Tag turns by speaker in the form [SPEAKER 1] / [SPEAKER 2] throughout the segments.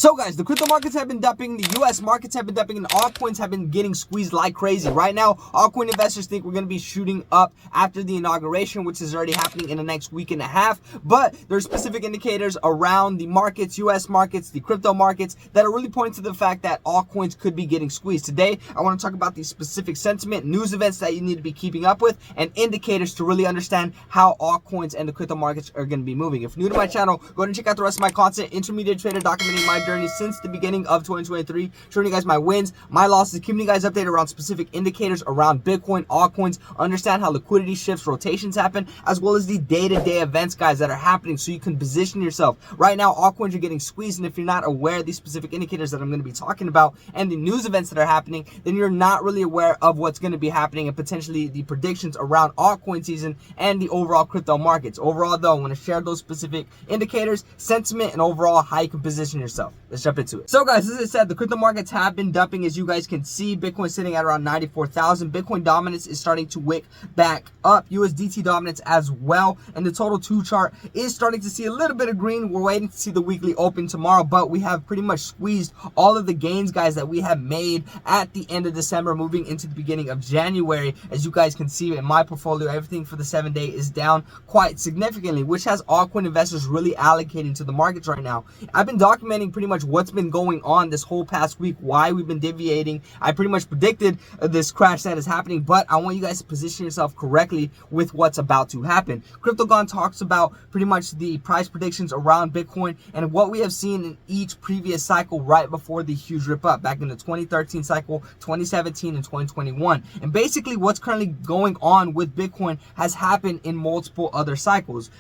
[SPEAKER 1] So guys, the crypto markets have been dumping, the US markets have been dumping, and altcoins have been getting squeezed like crazy. Right now, altcoin investors think we're going to be shooting up after the inauguration, which is already happening in the next week and a half. But there's specific indicators around the markets, US markets, the crypto markets, that are really pointing to the fact that altcoins could be getting squeezed. Today, I want to talk about the specific sentiment, news events that you need to be keeping up with, and indicators to really understand how altcoins and the crypto markets are going to be moving. If you're new to my channel, go ahead and check out the rest of my content, intermediate trader documenting my journey since the beginning of 2023, showing you guys my wins, my losses, keeping you guys updated around specific indicators around Bitcoin, altcoins, understand how liquidity shifts, rotations happen, as well as the day-to-day events, guys, that are happening so you can position yourself. Right now, altcoins are getting squeezed, and if you're not aware of these specific indicators that I'm going to be talking about and the news events that are happening, then you're not really aware of what's going to be happening and potentially the predictions around altcoin season and the overall crypto markets. Overall, though, I want to share those specific indicators, sentiment, and overall how you can position yourself. Let's jump into it. So guys, as I said, the crypto markets have been dumping. As you guys can see, Bitcoin sitting at around 94,000. Bitcoin dominance is starting to wick back up. USDT dominance as well. And the total 2 chart is starting to see a little bit of green. We're waiting to see the weekly open tomorrow, but we have pretty much squeezed all of the gains, guys, that we have made at the end of December, moving into the beginning of January. As you guys can see in my portfolio, everything for the 7-day is down quite significantly, which has altcoin investors really allocating to the markets right now. I've been documenting pretty much what's been going on this whole past week, why we've been deviating. I pretty much predicted this crash that is happening, but I want you guys to position yourself correctly with what's about to happen. CryptoGon talks about pretty much the price predictions around Bitcoin and what we have seen in each previous cycle right before the huge rip up back in the 2013 cycle, 2017, and 2021. And basically what's currently going on with Bitcoin has happened in multiple other cycles.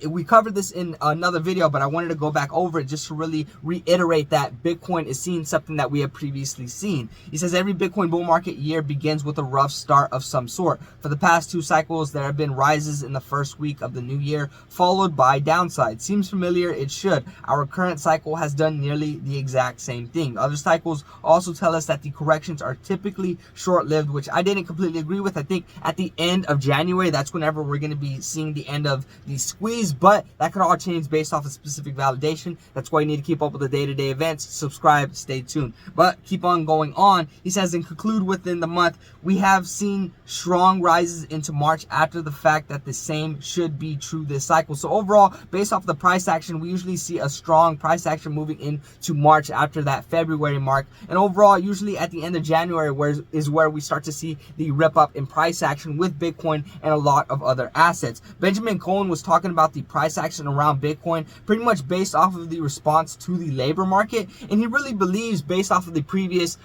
[SPEAKER 1] We covered this in another video, but I wanted to go back over it just to really reiterate that Bitcoin is seeing something that we have previously seen. He says every Bitcoin bull market year begins with a rough start of some sort. For the past 2 cycles, there have been rises in the first week of the new year, followed by downside. Seems familiar? It should. Our current cycle has done nearly the exact same thing. Other cycles also tell us that the corrections are typically short-lived, which I didn't completely agree with. I think at the end of January, that's whenever we're going to be seeing the end of the squeeze, but that could all change based off of specific validation. That's why you need to keep up with the day-to-day events. Subscribe, stay tuned. But keep on going on. He says, and conclude within the month, we have seen strong rises into March after the fact that the same should be true this cycle. So overall, based off the price action, we usually see a strong price action moving into March after that February mark. And overall, usually at the end of January is where we start to see the rip up in price action with Bitcoin and a lot of other assets. Benjamin Cohen was talking about the price action around Bitcoin pretty much based off of the response to the labor market, and he really believes based off of the previous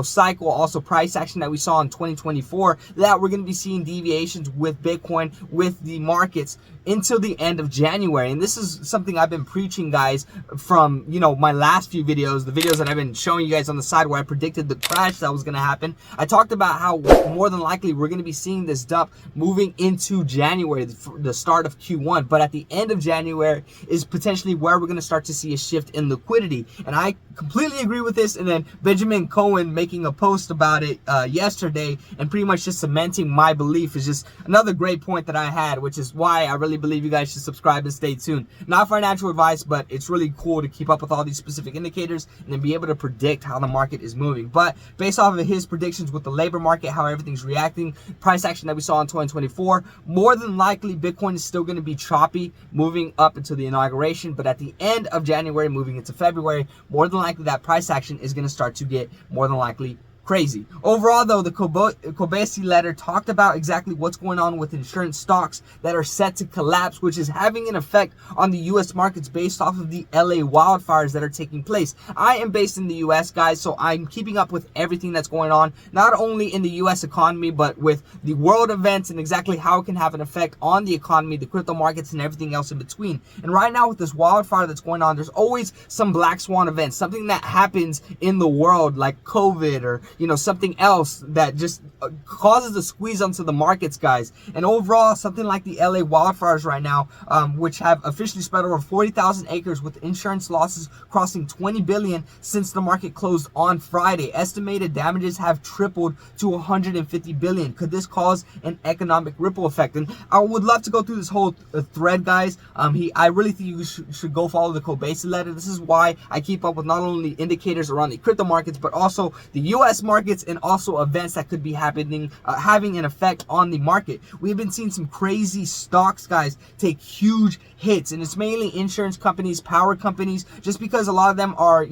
[SPEAKER 1] cycle, also price action that we saw in 2024, that we're going to be seeing deviations with Bitcoin, with the markets until the end of January. And this is something I've been preaching, guys, from my last few videos, the videos that I've been showing you guys on the side where I predicted the crash that was going to happen. I talked about how more than likely we're going to be seeing this dump moving into January, the start of Q1, but at the end of January is potentially where we're going to start to see a shift in liquidity. And I completely agree with this. And then Benjamin Cohen making a post about it yesterday and pretty much just cementing my belief is just another great point that I had, which is why I really believe you guys should subscribe and stay tuned. Not financial advice, but it's really cool to keep up with all these specific indicators and then be able to predict how the market is moving. But based off of his predictions with the labor market, how everything's reacting, price action that we saw in 2024, more than likely Bitcoin is still going to be choppy moving up until the inauguration. But at the end of January, moving into February, more than likely that price action is going to start to get more than likely crazy. Overall, though, the Kobayashi letter talked about exactly what's going on with insurance stocks that are set to collapse, which is having an effect on the U.S. markets based off of the LA wildfires that are taking place. I am based in the U.S., guys, so I'm keeping up with everything that's going on, not only in the U.S. economy, but with the world events and exactly how it can have an effect on the economy, the crypto markets, and everything else in between. And right now with this wildfire that's going on, there's always some black swan events, something that happens in the world like COVID or something else that just causes a squeeze onto the markets, guys. And overall, something like the LA wildfires right now, which have officially spread over 40,000 acres with insurance losses crossing 20 billion since the market closed on Friday. Estimated damages have tripled to 150 billion. Could this cause an economic ripple effect? And I would love to go through this whole thread, guys. I really think you should go follow the Kobeissi letter. This is why I keep up with not only indicators around the crypto markets, but also the US markets and also events that could be happening, having an effect on the market. We've been seeing some crazy stocks, guys, take huge hits, and it's mainly insurance companies, power companies, just because a lot of them are,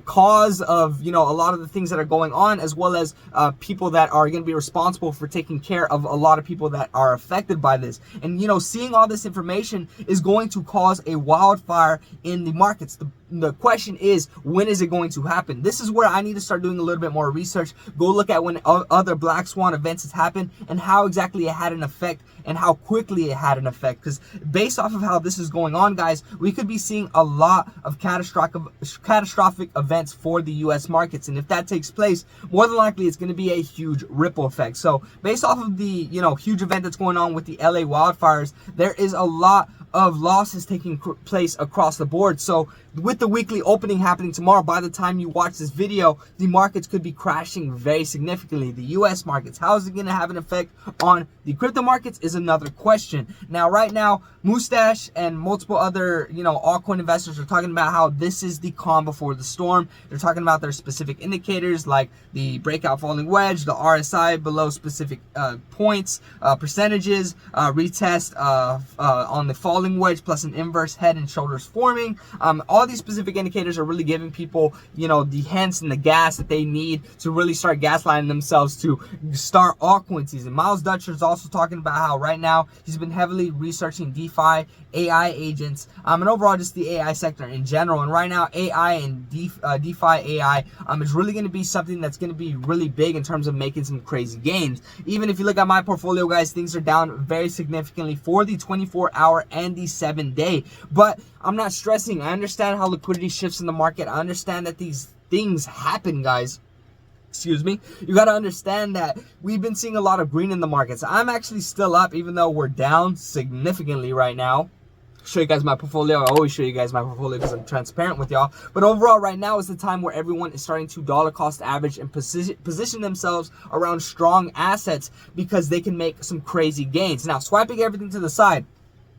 [SPEAKER 1] cause of, a lot of the things that are going on, as well as people that are going to be responsible for taking care of a lot of people that are affected by this. And, seeing all this information is going to cause a wildfire in the markets. The question is, when is it going to happen? This is where I need to start doing a little bit more research. Go look at when other black swan events has happened and how exactly it had an effect and how quickly it had an effect. Because based off of how this is going on, guys, we could be seeing a lot of catastrophic events for the US markets. And if that takes place, more than likely it's going to be a huge ripple effect. So based off of the, huge event that's going on with the LA wildfires, there is a lot of losses taking place across the board. So with the weekly opening happening tomorrow, by the time you watch this video, the markets could be crashing very significantly. The US markets, how is it going to have an effect on the crypto markets is another question. Now, right now, Mustache and multiple other, altcoin investors are talking about how this is the calm before the storm. They're talking about their specific indicators like the breakout falling wedge, the RSI below specific points, percentages, retest on the falling wedge, plus an inverse head and shoulders forming. All these specific indicators are really giving people, the hints and the gas that they need to really start gaslighting themselves to start altcoin season. Miles Dutcher is also talking about how right now he's been heavily researching DeFi, AI agents, and overall just the AI sector in general. And right now, AI and DeFi AI is really going to be something that's going to be really big in terms of making some crazy gains. Even if you look at my portfolio, guys, things are down very significantly for the 24-hour and the 7-day. But I'm not stressing. I understand how liquidity shifts in the market. I understand that these things happen, guys. Excuse me. You got to understand that we've been seeing a lot of green in the markets. I'm actually still up, even though we're down significantly right now. Show you guys my portfolio. I always show you guys my portfolio because I'm transparent with y'all. But overall, right now is the time where everyone is starting to dollar cost average and position themselves around strong assets because they can make some crazy gains. Now, swiping everything to the side,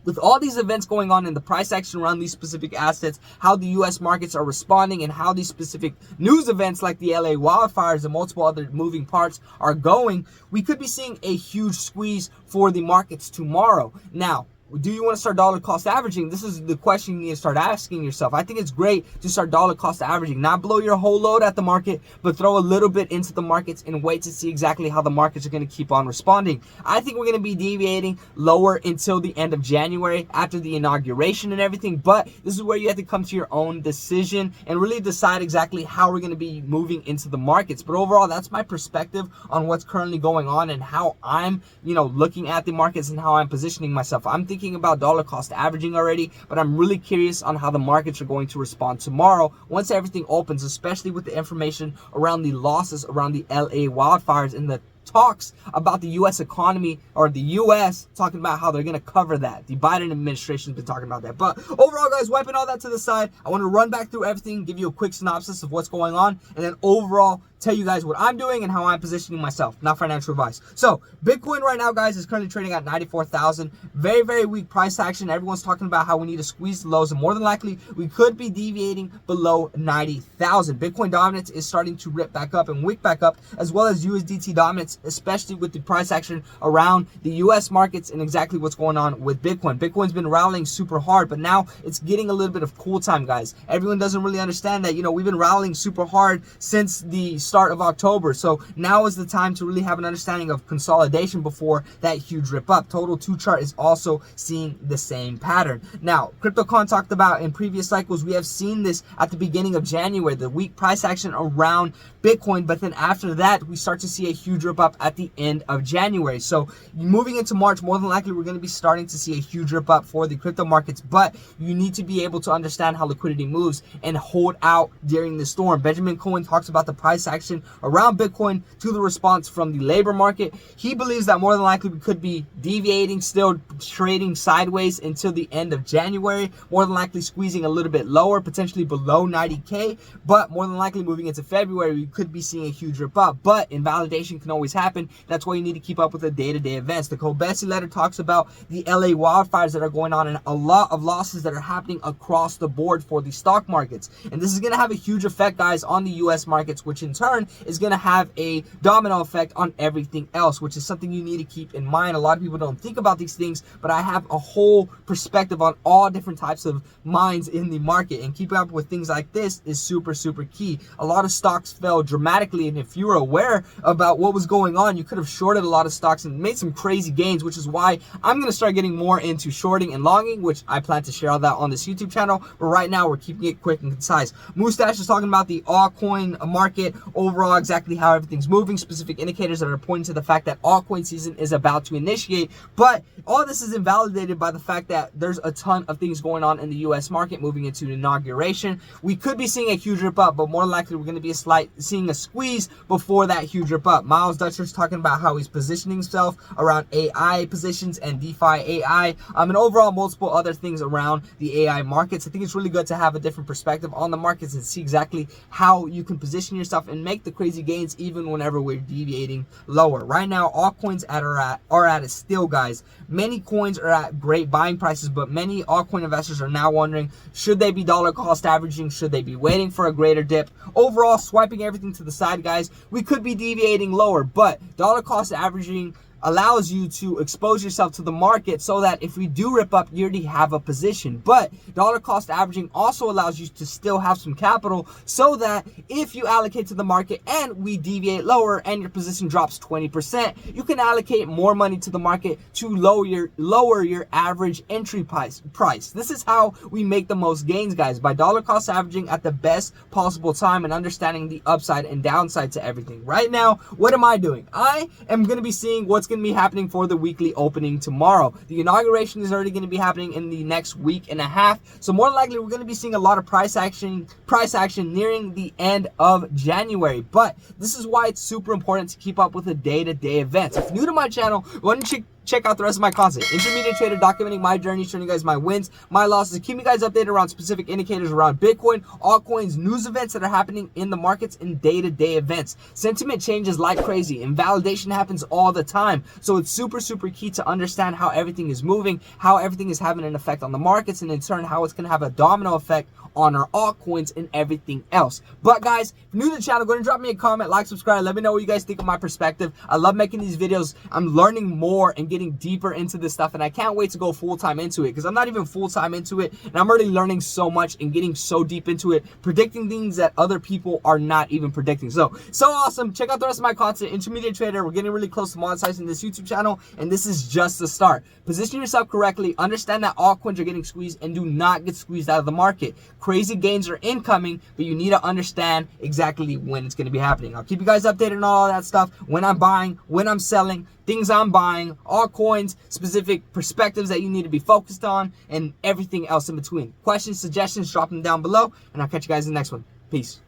[SPEAKER 1] with all these events going on in the price action around these specific assets, how the US markets are responding, and how these specific news events like the LA wildfires and multiple other moving parts are going, we could be seeing a huge squeeze for the markets tomorrow. Now, do you want to start dollar cost averaging? This is the question you need to start asking yourself. I think it's great to start dollar cost averaging, not blow your whole load at the market, but throw a little bit into the markets and wait to see exactly how the markets are going to keep on responding. I think we're going to be deviating lower until the end of January after the inauguration and everything, but this is where you have to come to your own decision and really decide exactly how we're going to be moving into the markets. But overall, that's my perspective on what's currently going on and how I'm, looking at the markets and how I'm positioning myself. I'm thinking about dollar cost averaging already, but I'm really curious on how the markets are going to respond tomorrow once everything opens, especially with the information around the losses around the LA wildfires and the talks about the U.S. economy, or the U.S. talking about how they're going to cover that. The Biden administration has been talking about that. But overall, guys, wiping all that to the side, I want to run back through everything, give you a quick synopsis of what's going on, and then overall tell you guys what I'm doing and how I'm positioning myself, not financial advice. So Bitcoin right now, guys, is currently trading at 94,000. Very, very weak price action. Everyone's talking about how we need to squeeze the lows, and more than likely we could be deviating below 90,000. Bitcoin dominance is starting to rip back up and wick back up, as well as USDT dominance, especially with the price action around the US markets and exactly what's going on with Bitcoin. Bitcoin's been rallying super hard, but now it's getting a little bit of cool time, guys. Everyone doesn't really understand that, we've been rallying super hard since the start of October. So now is the time to really have an understanding of consolidation before that huge rip up. Total 2 chart is also seeing the same pattern. Now, CryptoCon talked about in previous cycles, we have seen this at the beginning of January, the weak price action around Bitcoin, but then after that, we start to see a huge rip up at the end of January. So moving into March, more than likely, we're going to be starting to see a huge rip up for the crypto markets, but you need to be able to understand how liquidity moves and hold out during the storm. Benjamin Cohen talks about the price action around Bitcoin to the response from the labor market. He believes that more than likely we could be deviating, still trading sideways until the end of January, more than likely squeezing a little bit lower, potentially below 90K, but more than likely moving into February, we could be seeing a huge rip up. But invalidation can always happen. That's why you need to keep up with the day-to-day events. The Kobesi letter talks about the LA wildfires that are going on and a lot of losses that are happening across the board for the stock markets. And this is going to have a huge effect, guys, on the US markets, which in turn is going to have a domino effect on everything else, which is something you need to keep in mind. A lot of people don't think about these things, but I have a whole perspective on all different types of minds in the market, and keeping up with things like this is super key. A lot of stocks fell dramatically, and if you were aware about what was going on, you could have shorted a lot of stocks and made some crazy gains, which is why I'm going to start getting more into shorting and longing, which I plan to share all that on this YouTube channel. But right now we're keeping it quick and concise. Mustache is talking about the altcoin market overall, exactly how everything's moving, specific indicators that are pointing to the fact that altcoin season is about to initiate. But all this is invalidated by the fact that there's a ton of things going on in the US market moving into the inauguration. We could be seeing a huge rip up, but more than likely we're going to be seeing a squeeze before that huge rip up. Miles Dutcher's talking about how he's positioning himself around AI positions and DeFi AI, and overall multiple other things around the AI markets. I think it's really good to have a different perspective on the markets and see exactly how you can position yourself and make the crazy gains even whenever we're deviating lower. Right now, altcoins are at a steal, guys. Many coins are at great buying prices, but many altcoin investors are now wondering, should they be dollar cost averaging? Should they be waiting for a greater dip? Overall, swiping everything to the side, guys, we could be deviating lower, but dollar cost averaging allows you to expose yourself to the market so that if we do rip up, you already have a position. But dollar cost averaging also allows you to still have some capital so that if you allocate to the market and we deviate lower and your position drops 20%, you can allocate more money to the market to lower your average entry price. This is how we make the most gains, guys, by dollar cost averaging at the best possible time and understanding the upside and downside to everything. Right now, what am I doing? I am going to be seeing what's going to be happening for the weekly opening tomorrow. The inauguration is already going to be happening in the next week and a half, so more than likely we're going to be seeing a lot of price action nearing the end of January. But this is why it's super important to keep up with the day-to-day events. If you're new to my channel, why don't you check out the rest of my content. Intermediate trader, documenting my journey, showing you guys my wins, my losses, keeping you guys updated around specific indicators around Bitcoin, altcoins, news events that are happening in the markets, and day-to-day events. Sentiment changes like crazy. Invalidation happens all the time. So it's super key to understand how everything is moving, how everything is having an effect on the markets, and in turn how it's going to have a domino effect on our altcoins and everything else. But guys, if you're new to the channel, go ahead and drop me a comment, like, subscribe, let me know what you guys think of my perspective. I love making these videos. I'm learning more and getting deeper into this stuff, and I can't wait to go full-time into it, because I'm not even full-time into it, and I'm already learning so much and getting so deep into it, predicting things that other people are not even predicting. So awesome. Check out the rest of my content. Intermediate trader, we're getting really close to monetizing this YouTube channel, and this is just the start. Position yourself correctly, understand that altcoins are getting squeezed, and do not get squeezed out of the market. Crazy gains are incoming, but you need to understand exactly when it's going to be happening. I'll keep you guys updated on all that stuff, when I'm buying, when I'm selling, things I'm buying, altcoins, specific perspectives that you need to be focused on, and everything else in between. Questions, suggestions, drop them down below, and I'll catch you guys in the next one. Peace.